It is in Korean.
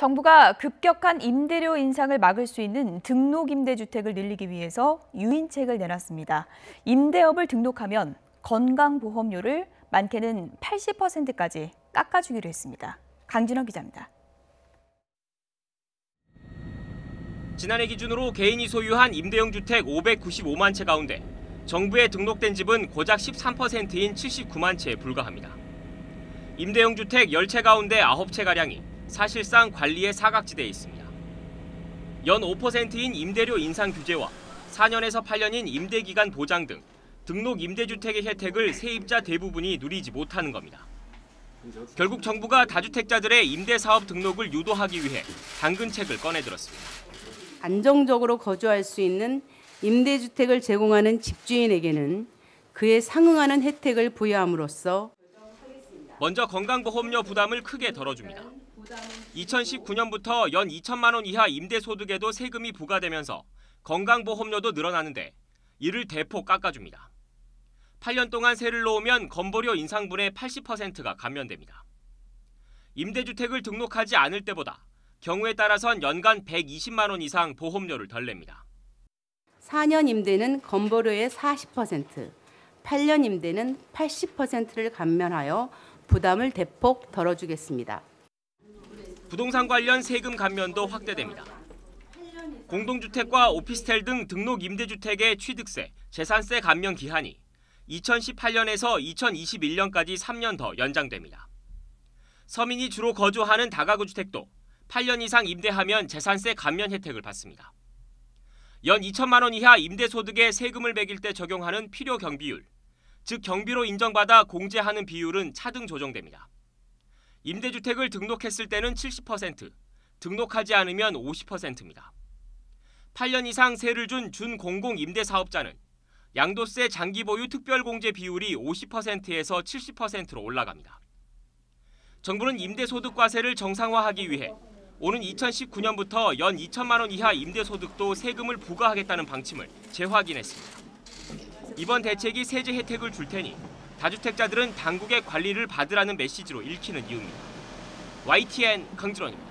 정부가 급격한 임대료 인상을 막을 수 있는 등록임대주택을 늘리기 위해서 유인책을 내놨습니다. 임대업을 등록하면 건강보험료를 많게는 80%까지 깎아주기로 했습니다. 강진호 기자입니다. 지난해 기준으로 개인이 소유한 임대용 주택 595만 채 가운데 정부에 등록된 집은 고작 13%인 79만 채에 불과합니다. 임대용 주택 10채 가운데 9채가량이 사실상 관리의 사각지대에 있습니다. 연 5%인 임대료 인상 규제와 4년에서 8년인 임대기간 보장 등 등록 임대주택의 혜택을 세입자 대부분이 누리지 못하는 겁니다. 결국 정부가 다주택자들의 임대사업 등록을 유도하기 위해 당근책을 꺼내들었습니다. 안정적으로 거주할 수 있는 임대주택을 제공하는 집주인에게는 그에 상응하는 혜택을 부여함으로써 먼저 건강보험료 부담을 크게 덜어줍니다. 2019년부터 연 2천만 원 이하 임대소득에도 세금이 부과되면서 건강보험료도 늘어나는데 이를 대폭 깎아줍니다. 8년 동안 세를 놓으면 건보료 인상분의 80%가 감면됩니다. 임대주택을 등록하지 않을 때보다 경우에 따라선 연간 120만 원 이상 보험료를 덜 냅니다. 4년 임대는 건보료의 40%, 8년 임대는 80%를 감면하여 부담을 대폭 덜어주겠습니다. 부동산 관련 세금 감면도 확대됩니다. 공동주택과 오피스텔 등 등록 임대주택의 취득세, 재산세 감면 기한이 2018년에서 2021년까지 3년 더 연장됩니다. 서민이 주로 거주하는 다가구 주택도 8년 이상 임대하면 재산세 감면 혜택을 받습니다. 연 2천만 원 이하 임대소득에 세금을 매길 때 적용하는 필요 경비율, 즉 경비로 인정받아 공제하는 비율은 차등 조정됩니다. 임대주택을 등록했을 때는 70%, 등록하지 않으면 50%입니다. 8년 이상 세를 준 준공공임대사업자는 양도세 장기보유 특별공제 비율이 50%에서 70%로 올라갑니다. 정부는 임대소득과세를 정상화하기 위해 오는 2019년부터 연 2천만 원 이하 임대소득도 세금을 부과하겠다는 방침을 재확인했습니다. 이번 대책이 세제 혜택을 줄 테니 다주택자들은 당국의 관리를 받으라는 메시지로 읽히는 이유입니다. YTN 강진원입니다.